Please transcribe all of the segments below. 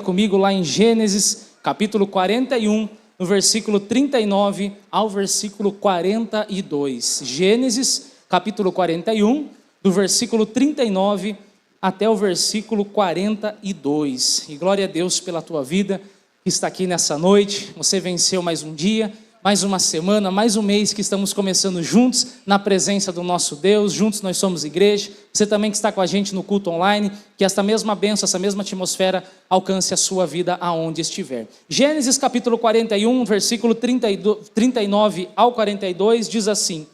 Comigo lá em Gênesis, capítulo 41, no versículo 39 ao versículo 42. Gênesis, capítulo 41, do versículo 39 até o versículo 42. E glória a Deus pela tua vida que está aqui nessa noite. Você venceu mais um dia, mais uma semana, mais um mês que estamos começando juntos na presença do nosso Deus. Juntos nós somos igreja. Você também que está com a gente no culto online, que esta mesma bênção, essa mesma atmosfera alcance a sua vida aonde estiver. Gênesis capítulo 41, versículo 39 ao 42 diz assim: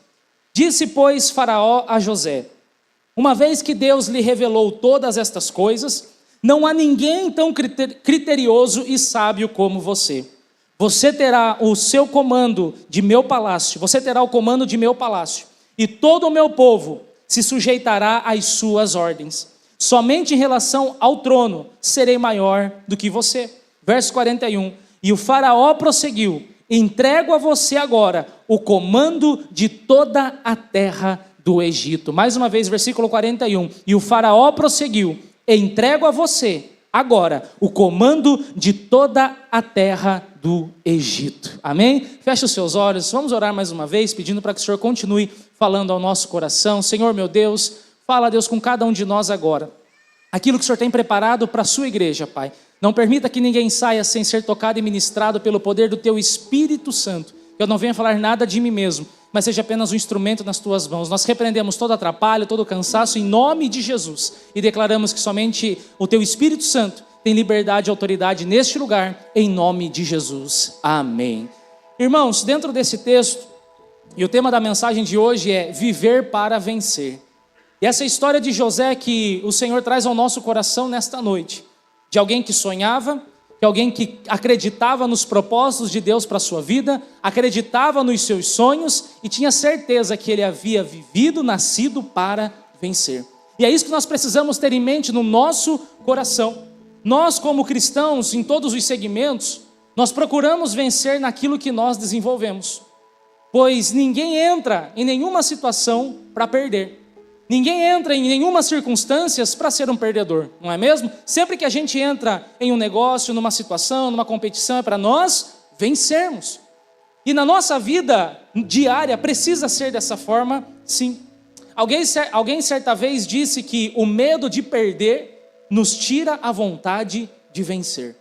Disse, pois, Faraó a José: Uma vez que Deus lhe revelou todas estas coisas, não há ninguém tão criterioso e sábio como você. Você terá o seu comando de meu palácio, você terá o comando de meu palácio, e todo o meu povo se sujeitará às suas ordens. Somente em relação ao trono serei maior do que você. Verso 41. E o Faraó prosseguiu: Entrego a você agora o comando de toda a terra do Egito. Mais uma vez, versículo 41. E o Faraó prosseguiu: Entrego a você agora o comando de toda a terra do Egito. Amém? Feche os seus olhos, vamos orar mais uma vez, pedindo para que o Senhor continue falando ao nosso coração. Senhor meu Deus, fala, Deus, com cada um de nós agora. Aquilo que o Senhor tem preparado para a sua igreja, Pai. Não permita que ninguém saia sem ser tocado e ministrado pelo poder do Teu Espírito Santo. Eu não venha falar nada de mim mesmo, mas seja apenas um instrumento nas Tuas mãos. Nós repreendemos todo atrapalho, todo cansaço em nome de Jesus. E declaramos que somente o Teu Espírito Santo tem liberdade e autoridade neste lugar, em nome de Jesus. Amém. Irmãos, dentro desse texto, e o tema da mensagem de hoje é viver para vencer. E essa história de José que o Senhor traz ao nosso coração nesta noite, de alguém que sonhava, de alguém que acreditava nos propósitos de Deus para a sua vida, acreditava nos seus sonhos e tinha certeza que ele havia vivido, nascido para vencer. E é isso que nós precisamos ter em mente no nosso coração. Nós, como cristãos, em todos os segmentos, nós procuramos vencer naquilo que nós desenvolvemos. Pois ninguém entra em nenhuma situação para perder. Ninguém entra em nenhuma circunstância para ser um perdedor, não é mesmo? Sempre que a gente entra em um negócio, numa situação, numa competição, é para nós vencermos. E na nossa vida diária precisa ser dessa forma, sim. Alguém certa vez disse que o medo de perder nos tira a vontade de vencer.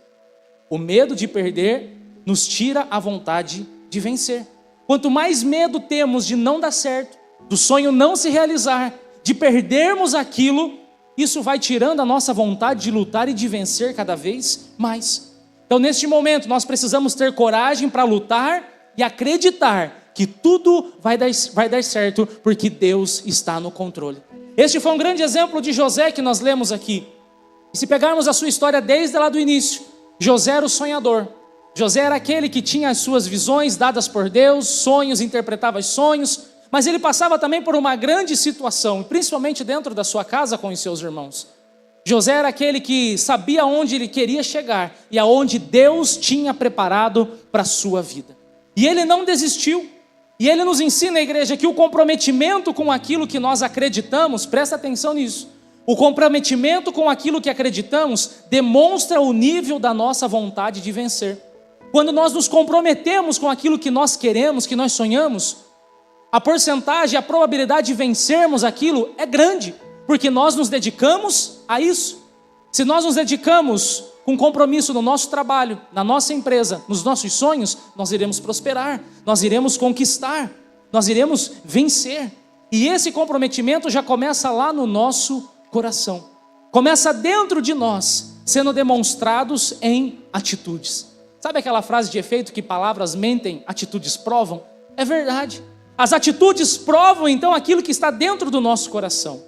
O medo de perder nos tira a vontade de vencer. Quanto mais medo temos de não dar certo, do sonho não se realizar, de perdermos aquilo, isso vai tirando a nossa vontade de lutar e de vencer cada vez mais. Então, neste momento, nós precisamos ter coragem para lutar e acreditar que tudo vai dar certo, porque Deus está no controle. Este foi um grande exemplo de José que nós lemos aqui. E se pegarmos a sua história desde lá do início, José era o sonhador. José era aquele que tinha as suas visões dadas por Deus, sonhos, interpretava os sonhos, mas ele passava também por uma grande situação, principalmente dentro da sua casa com os seus irmãos. José era aquele que sabia onde ele queria chegar e aonde Deus tinha preparado para a sua vida. E ele não desistiu. E ele nos ensina, igreja, que o comprometimento com aquilo que nós acreditamos, presta atenção nisso, o comprometimento com aquilo que acreditamos demonstra o nível da nossa vontade de vencer. Quando nós nos comprometemos com aquilo que nós queremos, que nós sonhamos, a porcentagem, a probabilidade de vencermos aquilo é grande, porque nós nos dedicamos a isso. Se nós nos dedicamos com compromisso no nosso trabalho, na nossa empresa, nos nossos sonhos, nós iremos prosperar, nós iremos conquistar, nós iremos vencer. E esse comprometimento já começa lá no nosso coração. Começa dentro de nós, sendo demonstrados em atitudes. Sabe aquela frase de efeito que palavras mentem, atitudes provam? É verdade. As atitudes provam então aquilo que está dentro do nosso coração.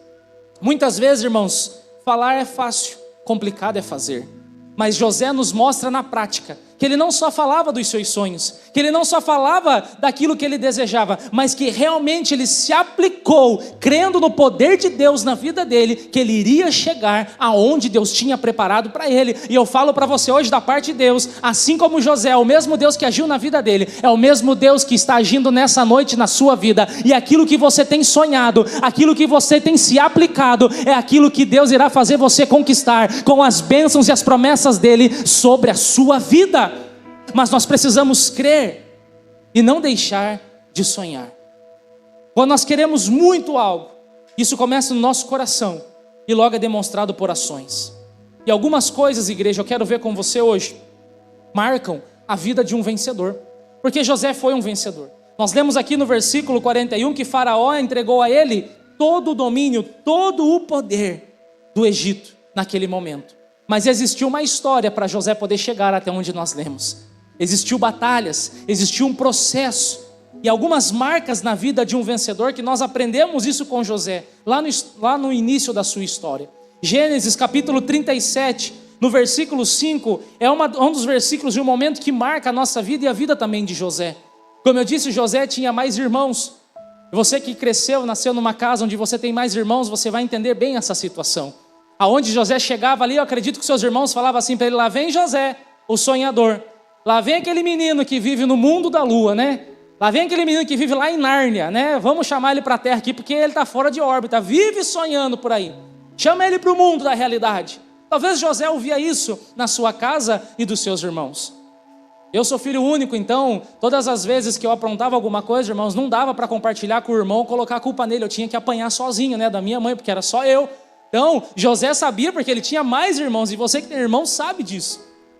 Muitas vezes, irmãos, falar é fácil, complicado é fazer. Mas José nos mostra na prática que ele não só falava dos seus sonhos, que ele não só falava daquilo que ele desejava, mas que realmente ele se aplicou, crendo no poder de Deus na vida dele, que ele iria chegar aonde Deus tinha preparado para ele. E eu falo para você hoje da parte de Deus, assim como José, é o mesmo Deus que agiu na vida dele, é o mesmo Deus que está agindo nessa noite na sua vida. E aquilo que você tem sonhado, aquilo que você tem se aplicado, é aquilo que Deus irá fazer você conquistar com as bênçãos e as promessas dele sobre a sua vida. Mas nós precisamos crer e não deixar de sonhar. Quando nós queremos muito algo, isso começa no nosso coração e logo é demonstrado por ações. E algumas coisas, igreja, eu quero ver com você hoje, marcam a vida de um vencedor, porque José foi um vencedor. Nós lemos aqui no versículo 41 que Faraó entregou a ele todo o domínio, todo o poder do Egito naquele momento. Mas existiu uma história para José poder chegar até onde nós lemos. Existiu batalhas, existiu um processo e algumas marcas na vida de um vencedor que nós aprendemos isso com José, lá no início da sua história. Gênesis capítulo 37, no versículo 5, é um dos versículos de um momento que marca a nossa vida e a vida também de José. Como eu disse, José tinha mais irmãos. Você que cresceu, nasceu numa casa onde você tem mais irmãos, você vai entender bem essa situação. Aonde José chegava ali, eu acredito que seus irmãos falavam assim para ele: lá vem José, o sonhador. Lá vem aquele menino que vive no mundo da lua, né? Lá vem aquele menino que vive lá em Nárnia, né? Vamos chamar ele para a terra aqui, porque ele está fora de órbita, vive sonhando por aí. Chama ele para o mundo da realidade. Talvez José ouvia isso na sua casa e dos seus irmãos. Eu sou filho único, então todas as vezes que eu aprontava alguma coisa, irmãos, não dava para compartilhar com o irmão, colocar a culpa nele. Eu tinha que apanhar sozinho, né? Da minha mãe, porque era só eu. Então, José sabia porque ele tinha mais irmãos, e você que tem irmão sabe disso.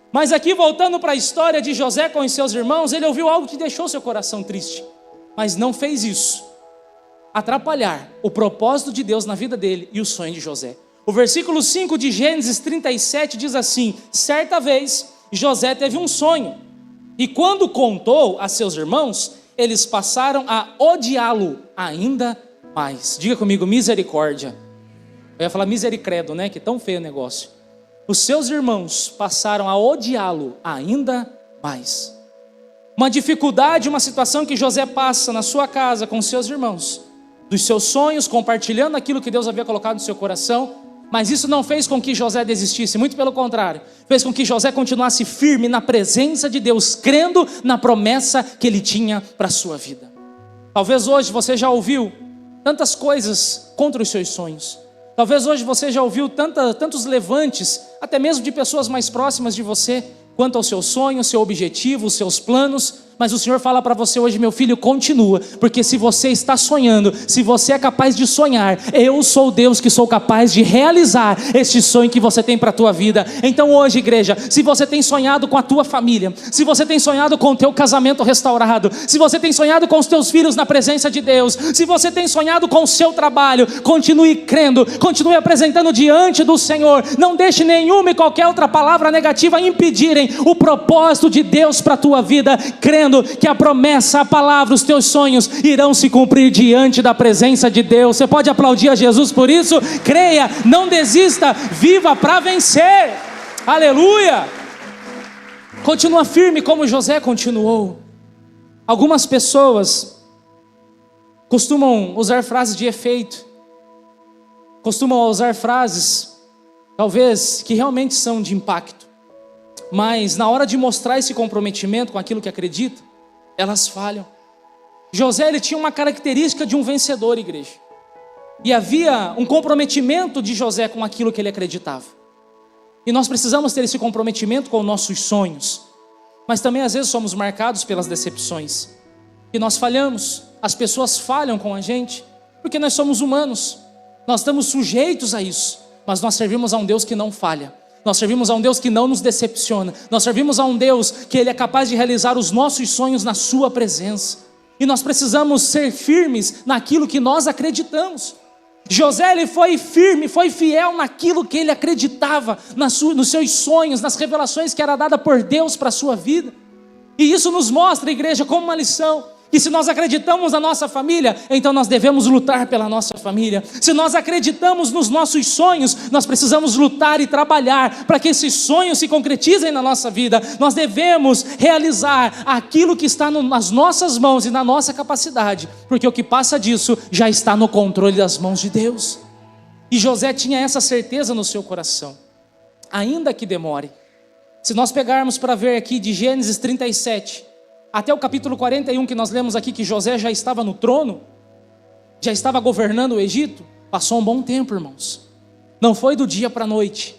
Mas aqui, voltando para a história de José com os seus irmãos, ele ouviu algo que deixou seu coração triste, mas não fez isso atrapalhar o propósito de Deus na vida dele e o sonho de José. O versículo 5 de Gênesis 37 diz assim: certa vez José teve um sonho, e quando contou a seus irmãos, eles passaram a odiá-lo ainda mais. Diga comigo, misericórdia. Eu ia falar misericredo, né? Que tão feio o negócio. Os seus irmãos passaram a odiá-lo ainda mais. Uma dificuldade, uma situação que José passa na sua casa com seus irmãos, dos seus sonhos, compartilhando aquilo que Deus havia colocado no seu coração. Mas isso não fez com que José desistisse, muito pelo contrário, fez com que José continuasse firme na presença de Deus, crendo na promessa que ele tinha para a sua vida. Talvez hoje você já ouviu tantas coisas contra os seus sonhos. Talvez hoje você já ouviu tantos levantes, até mesmo de pessoas mais próximas de você, quanto ao seu sonho, seu objetivo, os seus planos. Mas o Senhor fala para você hoje: meu filho, continua, porque se você está sonhando, se você é capaz de sonhar, eu sou Deus que sou capaz de realizar este sonho que você tem para a tua vida. Então hoje, igreja, se você tem sonhado com a tua família, se você tem sonhado com o teu casamento restaurado, se você tem sonhado com os teus filhos na presença de Deus, se você tem sonhado com o seu trabalho, continue crendo, continue apresentando diante do Senhor. Não deixe nenhuma e qualquer outra palavra negativa impedirem o propósito de Deus para a tua vida, crendo que a promessa, a palavra, os teus sonhos irão se cumprir diante da presença de Deus. Você pode aplaudir a Jesus por isso? Creia, não desista, viva para vencer. Aleluia! Continua firme como José continuou. Algumas pessoas costumam usar frases de efeito, costumam usar frases talvez que realmente são de impacto, mas na hora de mostrar esse comprometimento com aquilo que acredita, elas falham. José, ele tinha uma característica de um vencedor, igreja. E havia um comprometimento de José com aquilo que ele acreditava. E nós precisamos ter esse comprometimento com os nossos sonhos. Mas também às vezes somos marcados pelas decepções. E nós falhamos, as pessoas falham com a gente, porque nós somos humanos. Nós estamos sujeitos a isso. Mas nós servimos a um Deus que não falha. Nós servimos a um Deus que não nos decepciona. Nós servimos a um Deus que Ele é capaz de realizar os nossos sonhos na sua presença. E nós precisamos ser firmes naquilo que nós acreditamos. José, ele foi firme, foi fiel naquilo que ele acreditava, nos seus sonhos, nas revelações que era dada por Deus para a sua vida. E isso nos mostra, igreja, como uma lição, E se nós acreditamos na nossa família, então nós devemos lutar pela nossa família. Se nós acreditamos nos nossos sonhos, nós precisamos lutar e trabalhar para que esses sonhos se concretizem na nossa vida. Nós devemos realizar aquilo que está nas nossas mãos e na nossa capacidade, porque o que passa disso já está no controle das mãos de Deus. E José tinha essa certeza no seu coração, ainda que demore. Se nós pegarmos para ver aqui de Gênesis 37, até o capítulo 41 que nós lemos aqui, que José já estava no trono, já estava governando o Egito, passou um bom tempo, irmãos. Não foi do dia para a noite.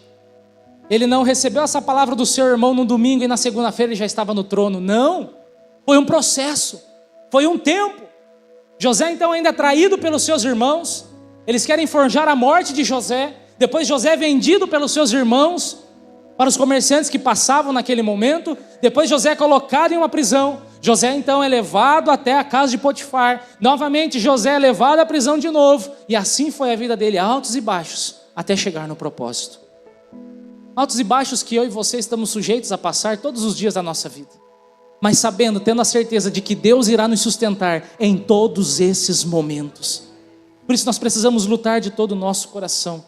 Ele não recebeu essa palavra do seu irmão no domingo e na segunda-feira ele já estava no trono. Não, foi um processo, foi um tempo. José então ainda é traído pelos seus irmãos, eles querem forjar a morte de José. Depois José é vendido pelos seus irmãos para os comerciantes que passavam naquele momento. Depois José é colocado em uma prisão. José então é levado até a casa de Potifar. Novamente José é levado à prisão de novo. E assim foi a vida dele, altos e baixos, até chegar no propósito. Altos e baixos que eu e você estamos sujeitos a passar todos os dias da nossa vida. Mas sabendo, tendo a certeza de que Deus irá nos sustentar em todos esses momentos. Por isso nós precisamos lutar de todo o nosso coração.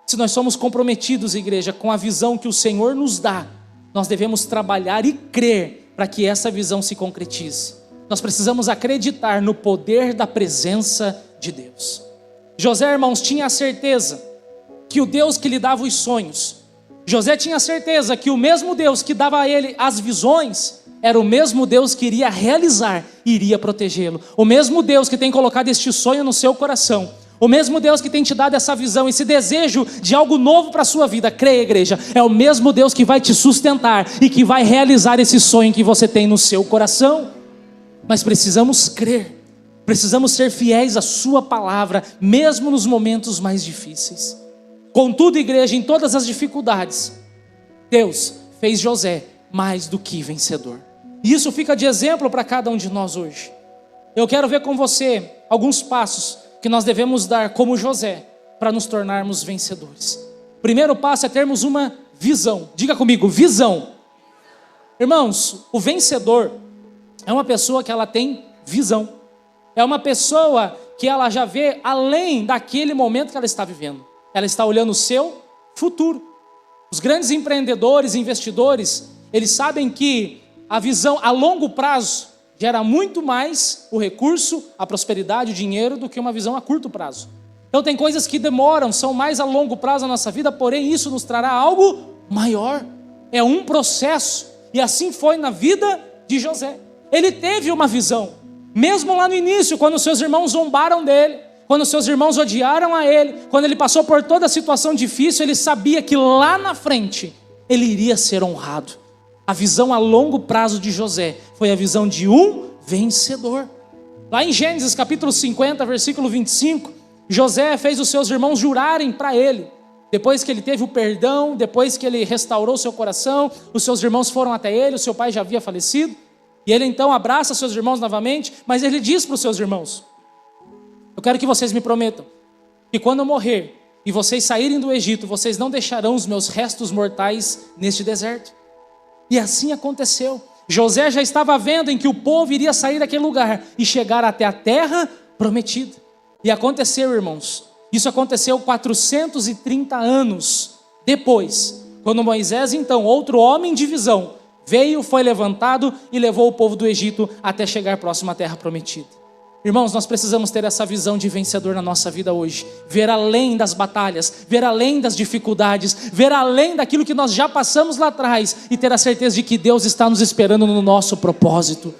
Se nós somos comprometidos, igreja, com a visão que o Senhor nos dá, nós devemos trabalhar e crer para que essa visão se concretize. Nós precisamos acreditar no poder da presença de Deus. José, irmãos, tinha a certeza que o Deus que lhe dava os sonhos, José tinha a certeza que o mesmo Deus que dava a ele as visões, era o mesmo Deus que iria realizar e iria protegê-lo. O mesmo Deus que tem colocado este sonho no seu coração, o mesmo Deus que tem te dado essa visão, esse desejo de algo novo para a sua vida, creia, igreja, é o mesmo Deus que vai te sustentar e que vai realizar esse sonho que você tem no seu coração. Mas precisamos crer, precisamos ser fiéis à sua palavra, mesmo nos momentos mais difíceis. Contudo, igreja, em todas as dificuldades, Deus fez José mais do que vencedor. E isso fica de exemplo para cada um de nós hoje. Eu quero ver com você alguns passos que nós devemos dar como José para nos tornarmos vencedores. O primeiro passo é termos uma visão. Diga comigo, visão. Irmãos, o vencedor é uma pessoa que ela tem visão. É uma pessoa que ela já vê além daquele momento que ela está vivendo. Ela está olhando o seu futuro. Os grandes empreendedores, investidores, eles sabem que a visão a longo prazo gera muito mais o recurso, a prosperidade, o dinheiro, do que uma visão a curto prazo. Então tem coisas que demoram, são mais a longo prazo na nossa vida, porém isso nos trará algo maior. É um processo. E assim foi na vida de José. Ele teve uma visão, mesmo lá no início, quando seus irmãos zombaram dele, quando seus irmãos odiaram a ele, quando ele passou por toda a situação difícil, ele sabia que lá na frente ele iria ser honrado. A visão a longo prazo de José foi a visão de um vencedor. Lá em Gênesis capítulo 50, versículo 25, José fez os seus irmãos jurarem para ele. Depois que ele teve o perdão, depois que ele restaurou seu coração, os seus irmãos foram até ele, o seu pai já havia falecido. E ele então abraça seus irmãos novamente, mas ele diz para os seus irmãos: eu quero que vocês me prometam que quando eu morrer e vocês saírem do Egito, vocês não deixarão os meus restos mortais neste deserto. E assim aconteceu. José já estava vendo em que o povo iria sair daquele lugar e chegar até a terra prometida. E aconteceu, irmãos, isso aconteceu 430 anos depois, quando Moisés, então, outro homem de visão, veio, foi levantado e levou o povo do Egito até chegar próximo à terra prometida. Irmãos, nós precisamos ter essa visão de vencedor na nossa vida hoje. Ver além das batalhas, ver além das dificuldades, ver além daquilo que nós já passamos lá atrás e ter a certeza de que Deus está nos esperando no nosso propósito.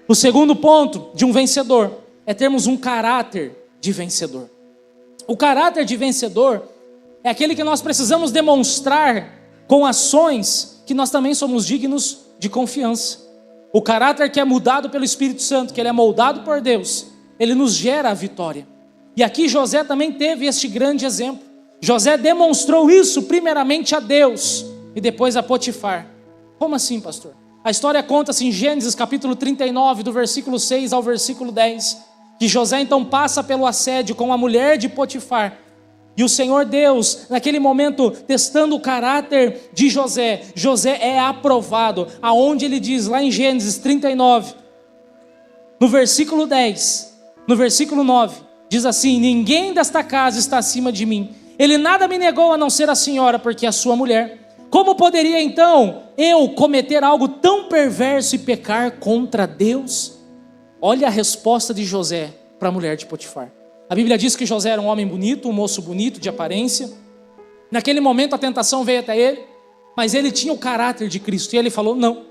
O segundo ponto de um vencedor é termos um caráter de vencedor. O caráter de vencedor é aquele que nós precisamos demonstrar com ações que nós também somos dignos de confiança. O caráter que é mudado pelo Espírito Santo, que ele é moldado por Deus, ele nos gera a vitória. E aqui José também teve este grande exemplo. José demonstrou isso primeiramente a Deus e depois a Potifar. Como assim, pastor? A história conta-se em Gênesis capítulo 39, do versículo 6 ao versículo 10, que José então passa pelo assédio com a mulher de Potifar. E o Senhor Deus, naquele momento, testando o caráter de José, José é aprovado, aonde ele diz, lá em Gênesis 39, no versículo 10, no versículo 9, diz assim: ninguém desta casa está acima de mim. Ele nada me negou a não ser a senhora, porque é a sua mulher. Como poderia então eu cometer algo tão perverso e pecar contra Deus? Olha a resposta de José para a mulher de Potifar. A Bíblia diz que José era um homem bonito, um moço bonito de aparência. Naquele momento a tentação veio até ele, mas ele tinha o caráter de Cristo. E ele falou: não,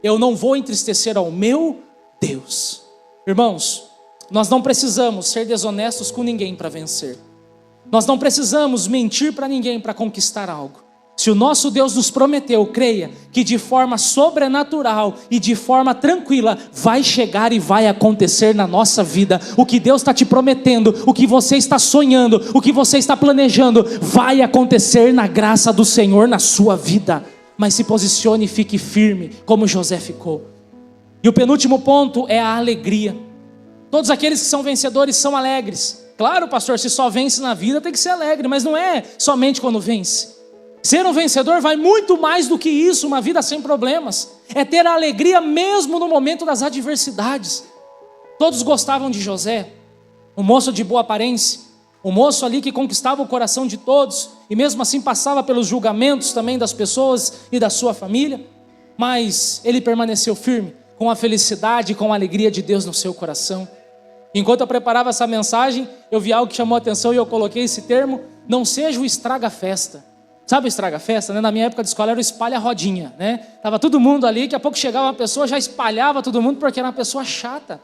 eu não vou entristecer ao meu Deus. Irmãos, nós não precisamos ser desonestos com ninguém para vencer. Nós não precisamos mentir para ninguém para conquistar algo. Se o nosso Deus nos prometeu, creia que de forma sobrenatural e de forma tranquila vai chegar e vai acontecer na nossa vida. O que Deus está te prometendo, o que você está sonhando, o que você está planejando, vai acontecer na graça do Senhor na sua vida. Mas se posicione e fique firme, como José ficou. E o penúltimo ponto é a alegria. Todos aqueles que são vencedores são alegres. Claro, pastor, se só vence na vida tem que ser alegre, mas não é somente quando vence. Ser um vencedor vai muito mais do que isso, uma vida sem problemas. É ter a alegria mesmo no momento das adversidades. Todos gostavam de José, um moço de boa aparência, um moço ali que conquistava o coração de todos, e mesmo assim passava pelos julgamentos também das pessoas e da sua família, mas ele permaneceu firme, com a felicidade e com a alegria de Deus no seu coração. Enquanto eu preparava essa mensagem, eu vi algo que chamou a atenção e eu coloquei esse termo: não seja o estraga-festa. Sabe o estraga-festa, né? Na minha época de escola era o espalha-rodinha, né? Tava todo mundo ali, daqui a pouco chegava uma pessoa, já espalhava todo mundo porque era uma pessoa chata.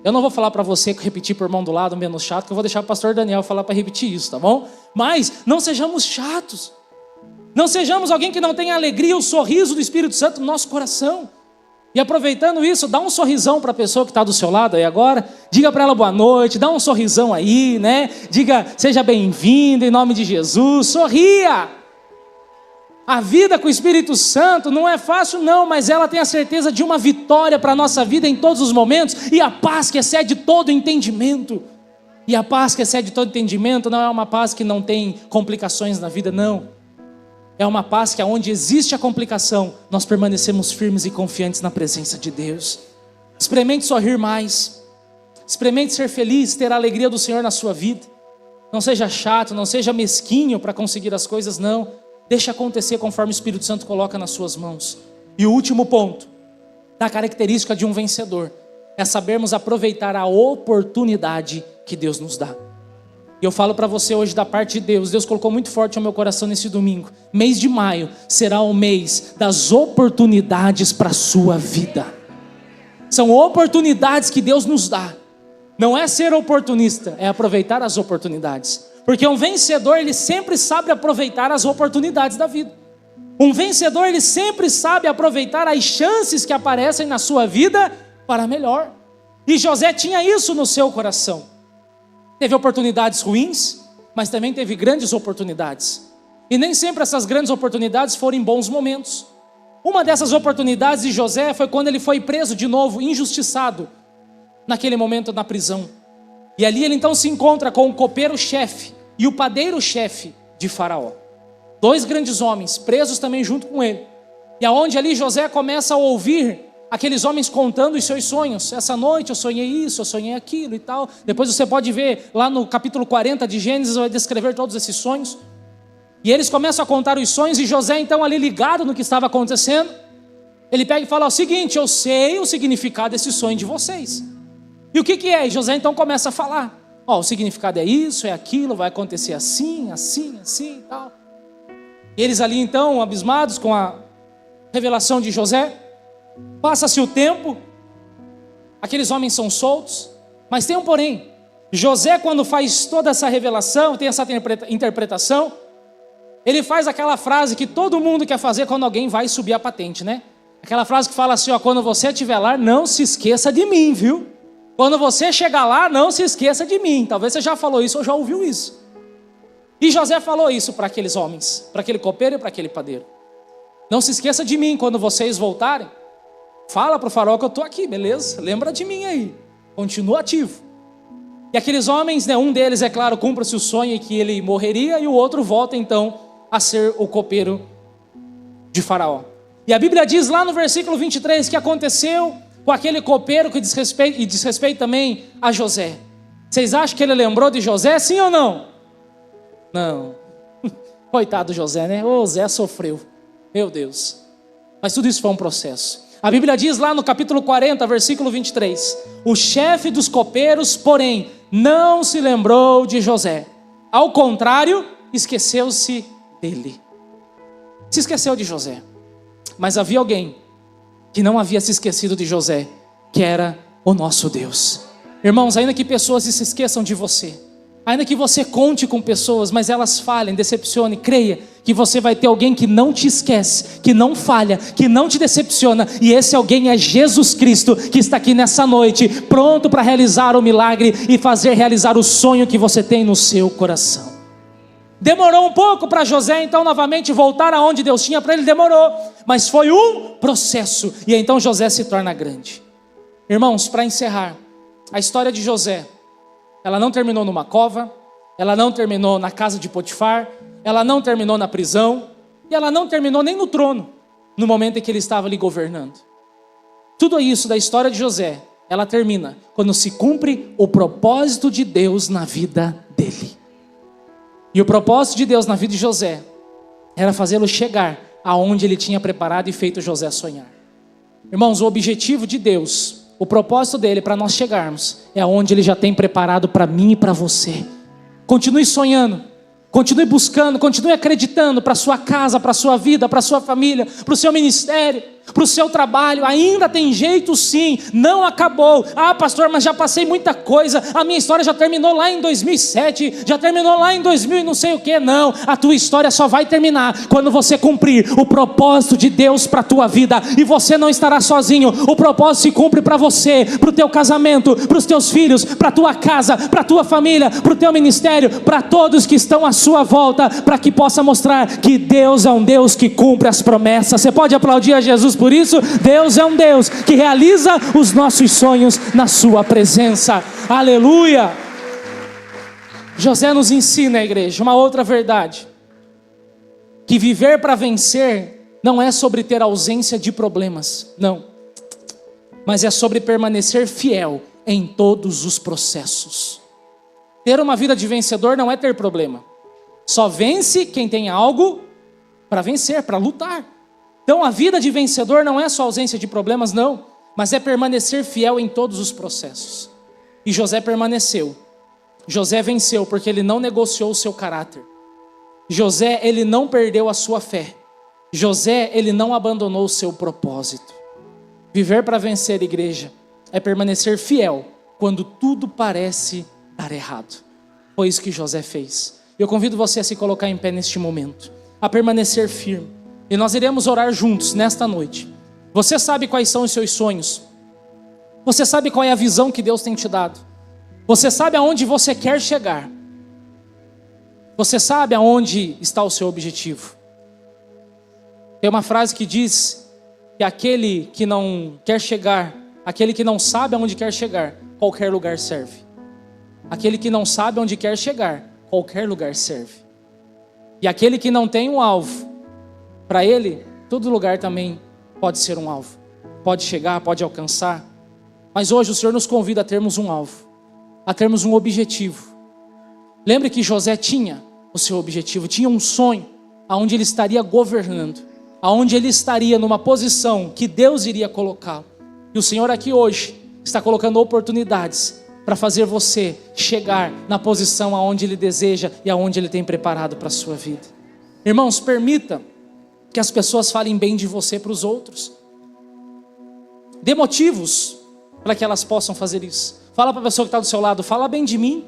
Eu não vou falar para você repetir por mão do lado menos chato, que eu vou deixar o pastor Daniel falar para repetir isso, tá bom? Mas não sejamos chatos. Não sejamos alguém que não tenha alegria, o sorriso do Espírito Santo no nosso coração. E aproveitando isso, dá um sorrisão para a pessoa que está do seu lado aí agora. Diga para ela boa noite, dá um sorrisão aí, né? Diga, seja bem-vindo em nome de Jesus, sorria. A vida com o Espírito Santo não é fácil não, mas ela tem a certeza de uma vitória para a nossa vida em todos os momentos. E a paz que excede todo entendimento. E a paz que excede todo entendimento não é uma paz que não tem complicações na vida, não. É uma paz que onde existe a complicação, nós permanecemos firmes e confiantes na presença de Deus. Experimente sorrir mais. Experimente ser feliz, ter a alegria do Senhor na sua vida. Não seja chato, não seja mesquinho para conseguir as coisas, não. Deixe acontecer conforme o Espírito Santo coloca nas suas mãos. E o último ponto, da característica de um vencedor, é sabermos aproveitar a oportunidade que Deus nos dá. E eu falo para você hoje da parte de Deus. Deus colocou muito forte ao meu coração nesse domingo. Mês de maio será o mês das oportunidades para a sua vida. São oportunidades que Deus nos dá. Não é ser oportunista, é aproveitar as oportunidades. Porque um vencedor, ele sempre sabe aproveitar as oportunidades da vida. Um vencedor, ele sempre sabe aproveitar as chances que aparecem na sua vida para melhor. E José tinha isso no seu coração. Teve oportunidades ruins, mas também teve grandes oportunidades. E nem sempre essas grandes oportunidades foram em bons momentos. Uma dessas oportunidades de José foi quando ele foi preso de novo, injustiçado, naquele momento na prisão. E ali ele então se encontra com o copeiro-chefe e o padeiro-chefe de Faraó. Dois grandes homens, presos também junto com ele. E aonde ali José começa a ouvir aqueles homens contando os seus sonhos. Essa noite eu sonhei isso, eu sonhei aquilo e tal. Depois você pode ver lá no capítulo 40 de Gênesis, vai descrever todos esses sonhos. E eles começam a contar os sonhos, e José então ali ligado no que estava acontecendo, ele pega e fala o seguinte: eu sei o significado desse sonho de vocês. E o que é? E José então começa a falar: o significado é isso, é aquilo, vai acontecer assim, assim, assim e tal. E eles ali então, abismados com a revelação de José. Passa-se o tempo, aqueles homens são soltos, mas tem um porém. José, quando faz toda essa revelação, tem essa interpretação, ele faz aquela frase que todo mundo quer fazer quando alguém vai subir a patente, né? Aquela frase que fala assim, quando você estiver lá, não se esqueça de mim, viu? Quando você chegar lá, não se esqueça de mim. Talvez você já falou isso ou já ouviu isso. E José falou isso para aqueles homens, para aquele copeiro e para aquele padeiro. Não se esqueça de mim quando vocês voltarem. Fala para o faraó que eu estou aqui, beleza? Lembra de mim aí. Continua ativo. E aqueles homens, né, um deles, é claro, cumpre-se o sonho em que ele morreria, e o outro volta então a ser o copeiro de Faraó. E a Bíblia diz lá no versículo 23 que aconteceu com aquele copeiro que diz respeito também a José. Vocês acham que ele lembrou de José, sim ou não? Não. Coitado do José, né? Ô, Zé sofreu. Meu Deus. Mas tudo isso foi um processo. A Bíblia diz lá no capítulo 40, versículo 23. O chefe dos copeiros, porém, não se lembrou de José. Ao contrário, esqueceu-se dele. Se esqueceu de José. Mas havia alguém que não havia se esquecido de José, que era o nosso Deus. Irmãos, ainda que pessoas se esqueçam de você, ainda que você conte com pessoas, mas elas falhem, decepcione, creia que você vai ter alguém que não te esquece, que não falha, que não te decepciona, e esse alguém é Jesus Cristo, que está aqui nessa noite, pronto para realizar o milagre e fazer realizar o sonho que você tem no seu coração. Demorou um pouco para José então novamente voltar aonde Deus tinha para ele, demorou, mas foi um processo, e então José se torna grande. Irmãos, para encerrar, a história de José, ela não terminou numa cova, ela não terminou na casa de Potifar, ela não terminou na prisão, e ela não terminou nem no trono, no momento em que ele estava ali governando. Tudo isso da história de José, ela termina quando se cumpre o propósito de Deus na vida dele. E o propósito de Deus na vida de José era fazê-lo chegar aonde ele tinha preparado e feito José sonhar. Irmãos, o objetivo de Deus, o propósito dele para nós chegarmos é aonde ele já tem preparado para mim e para você. Continue sonhando, continue buscando, continue acreditando para a sua casa, para a sua vida, para a sua família, para o seu ministério, para o seu trabalho. Ainda tem jeito sim, não acabou. Ah, pastor, mas já passei muita coisa, a minha história já terminou lá em 2007, já terminou lá em 2000 e não sei o que. Não, a tua história só vai terminar quando você cumprir o propósito de Deus para a tua vida, e você não estará sozinho. O propósito se cumpre para você, para o teu casamento, para os teus filhos, para a tua casa, para a tua família, para o teu ministério, para todos que estão à sua volta, para que possa mostrar que Deus é um Deus que cumpre as promessas. Você pode aplaudir a Jesus por isso? Deus é um Deus que realiza os nossos sonhos na sua presença. Aleluia! José nos ensina, a igreja, uma outra verdade: que viver para vencer não é sobre ter ausência de problemas, não, mas é sobre permanecer fiel em todos os processos. Ter uma vida de vencedor não é ter problema. Só vence quem tem algo para vencer, para lutar. Então a vida de vencedor não é só ausência de problemas, não, mas é permanecer fiel em todos os processos. E José permaneceu. José venceu porque ele não negociou o seu caráter. José, ele não perdeu a sua fé. José, ele não abandonou o seu propósito. Viver para vencer, igreja, é permanecer fiel quando tudo parece dar errado. Foi isso que José fez. Eu convido você a se colocar em pé neste momento, a permanecer firme. E nós iremos orar juntos nesta noite. Você sabe quais são os seus sonhos. Você sabe qual é a visão que Deus tem te dado. Você sabe aonde você quer chegar. Você sabe aonde está o seu objetivo. Tem uma frase que diz que aquele que não quer chegar, aquele que não sabe aonde quer chegar, qualquer lugar serve. Aquele que não sabe aonde quer chegar, qualquer lugar serve. E aquele que não tem um alvo, para ele, todo lugar também pode ser um alvo. Pode chegar, pode alcançar. Mas hoje o Senhor nos convida a termos um alvo, a termos um objetivo. Lembre que José tinha o seu objetivo, tinha um sonho, aonde ele estaria governando, aonde ele estaria numa posição que Deus iria colocá-lo. E o Senhor aqui hoje está colocando oportunidades para fazer você chegar na posição aonde Ele deseja e aonde Ele tem preparado para a sua vida. Irmãos, permita que as pessoas falem bem de você para os outros. Dê motivos para que elas possam fazer isso. Fala para a pessoa que está do seu lado, fala bem de mim.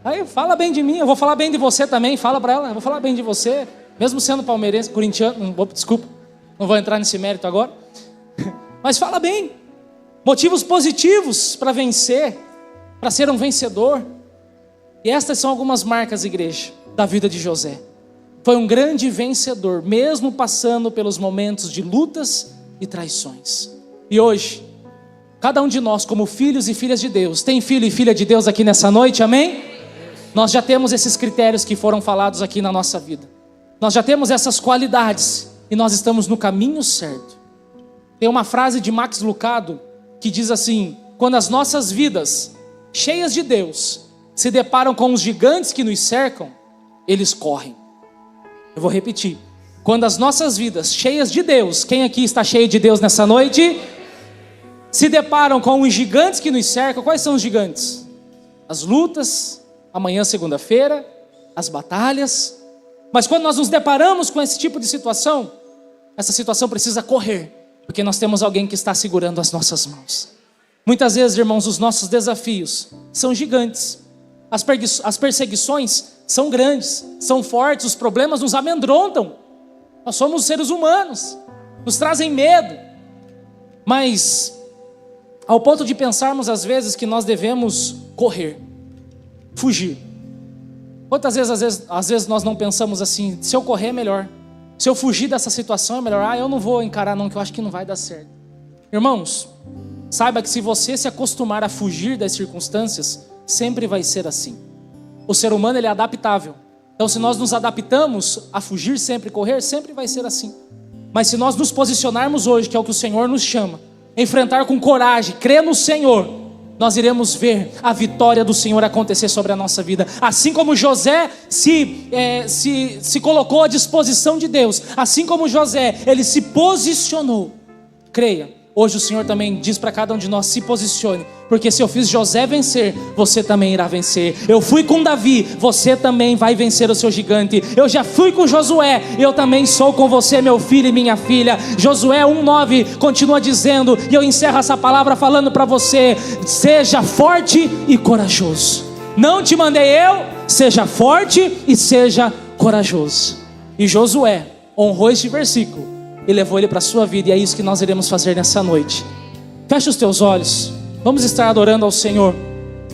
Aí, fala bem de mim, eu vou falar bem de você também. Fala para ela, eu vou falar bem de você. Mesmo sendo palmeirense, corintiano, desculpa, não vou entrar nesse mérito agora. Mas fala bem. Motivos positivos para vencer, para ser um vencedor. E estas são algumas marcas, igreja, da vida de José. Foi um grande vencedor, mesmo passando pelos momentos de lutas e traições. E hoje, cada um de nós, como filhos e filhas de Deus, tem filho e filha de Deus aqui nessa noite, amém? Nós já temos esses critérios que foram falados aqui na nossa vida. Nós já temos essas qualidades e nós estamos no caminho certo. Tem uma frase de Max Lucado que diz assim: quando as nossas vidas, cheias de Deus, se deparam com os gigantes que nos cercam, eles correm. Eu vou repetir. Quando as nossas vidas, cheias de Deus, quem aqui está cheio de Deus nessa noite? Se deparam com os gigantes que nos cercam. Quais são os gigantes? As lutas, amanhã segunda-feira, as batalhas. Mas quando nós nos deparamos com esse tipo de situação, essa situação precisa correr, porque nós temos alguém que está segurando as nossas mãos. Muitas vezes, irmãos, os nossos desafios são gigantes. As perseguições são grandes, são fortes, os problemas nos amedrontam. Nós somos seres humanos, nos trazem medo. Mas, ao ponto de pensarmos às vezes que nós devemos correr, fugir. Quantas vezes, às vezes nós não pensamos assim: se eu correr é melhor, se eu fugir dessa situação é melhor, eu não vou encarar não, que eu acho que não vai dar certo. Irmãos, saiba que se você se acostumar a fugir das circunstâncias, sempre vai ser assim. O ser humano, ele é adaptável. Então, se nós nos adaptamos a fugir sempre, correr, sempre vai ser assim. Mas se nós nos posicionarmos hoje, que é o que o Senhor nos chama, enfrentar com coragem, crer no Senhor, nós iremos ver a vitória do Senhor acontecer sobre a nossa vida. Assim como José se colocou à disposição de Deus, assim como José, ele se posicionou. Creia, hoje o Senhor também diz para cada um de nós: se posicione, porque se eu fiz José vencer, você também irá vencer. Eu fui com Davi, você também vai vencer o seu gigante. Eu já fui com Josué, eu também sou com você, meu filho e minha filha. Josué 1:9 continua dizendo, e eu encerro essa palavra falando para você: seja forte e corajoso. Não te mandei eu, seja forte e seja corajoso. E Josué honrou este versículo e levou ele para a sua vida, e é isso que nós iremos fazer nessa noite. Feche os teus olhos, vamos estar adorando ao Senhor,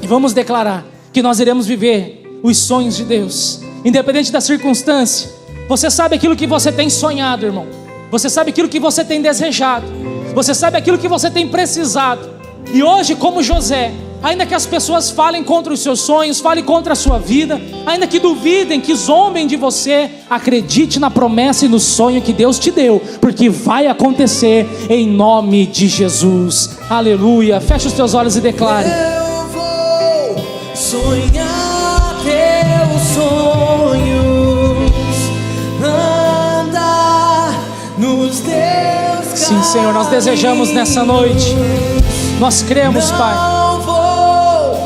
e vamos declarar que nós iremos viver os sonhos de Deus, independente da circunstância. Você sabe aquilo que você tem sonhado, irmão, você sabe aquilo que você tem desejado, você sabe aquilo que você tem precisado, e hoje, como José, ainda que as pessoas falem contra os seus sonhos, falem contra a sua vida, ainda que duvidem, que zombem de você, acredite na promessa e no sonho que Deus te deu, porque vai acontecer em nome de Jesus. Aleluia. Feche os teus olhos e declare: eu vou sonhar teus sonhos, andar nos teus. Sim, Senhor, nós desejamos nessa noite, nós cremos, Pai,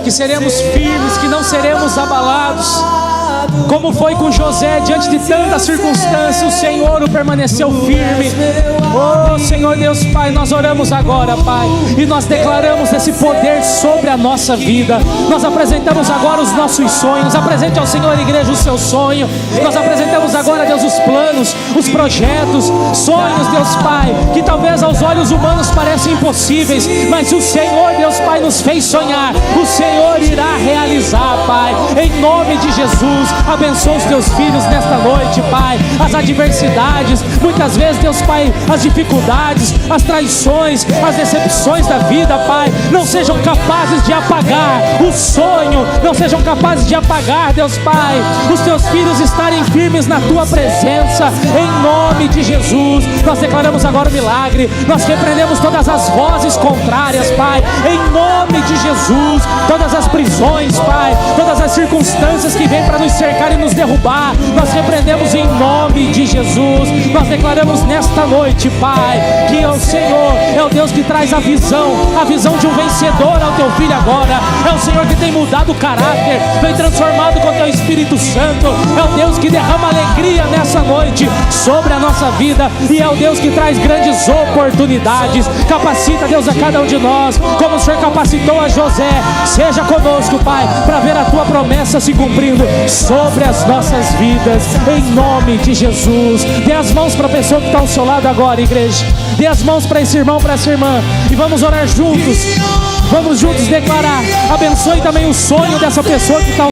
que seremos firmes, que não seremos abalados. Como foi com José, diante de tantas circunstâncias, o Senhor o permaneceu firme. Oh Senhor Deus Pai, nós oramos agora, Pai, e nós declaramos esse poder sobre a nossa vida. Nós apresentamos agora os nossos sonhos. Apresente ao Senhor, igreja, o seu sonho. Nós apresentamos agora, Deus, os planos, os projetos, sonhos, Deus Pai, que talvez aos olhos humanos parecem impossíveis, mas o Senhor, Deus Pai, nos fez sonhar. O Senhor irá realizar, Pai, em nome de Jesus. Abençoa os teus filhos nesta noite, Pai. As adversidades, muitas vezes, Deus Pai, as dificuldades, as traições, as decepções da vida, Pai, não sejam capazes de apagar o sonho, não sejam capazes de apagar, Deus Pai, os teus filhos estarem firmes na tua presença, em nome de Jesus. Nós declaramos agora o milagre, nós repreendemos todas as vozes contrárias, Pai, em nome de Jesus. Todas as prisões, Pai, todas as circunstâncias que vêm para nos cercar e nos derrubar, nós repreendemos em nome de Jesus. Nós declaramos nesta noite, Pai, que o Senhor é o Deus que traz a visão de um vencedor ao teu filho agora. É o Senhor que tem mudado o caráter, vem transformado com o teu Espírito Santo. É o Deus que derrama alegria nessa noite sobre a nossa vida, e é o Deus que traz grandes oportunidades. Capacita, Deus, a cada um de nós, como o Senhor capacitou a José. Seja conosco, Pai, para ver a tua promessa se cumprindo sobre as nossas vidas, em nome de Jesus. Dê as mãos para a pessoa que está ao seu lado agora, igreja. Dê as mãos para esse irmão, para essa irmã, e vamos orar juntos. Vamos juntos declarar. Abençoe também o sonho dessa pessoa que está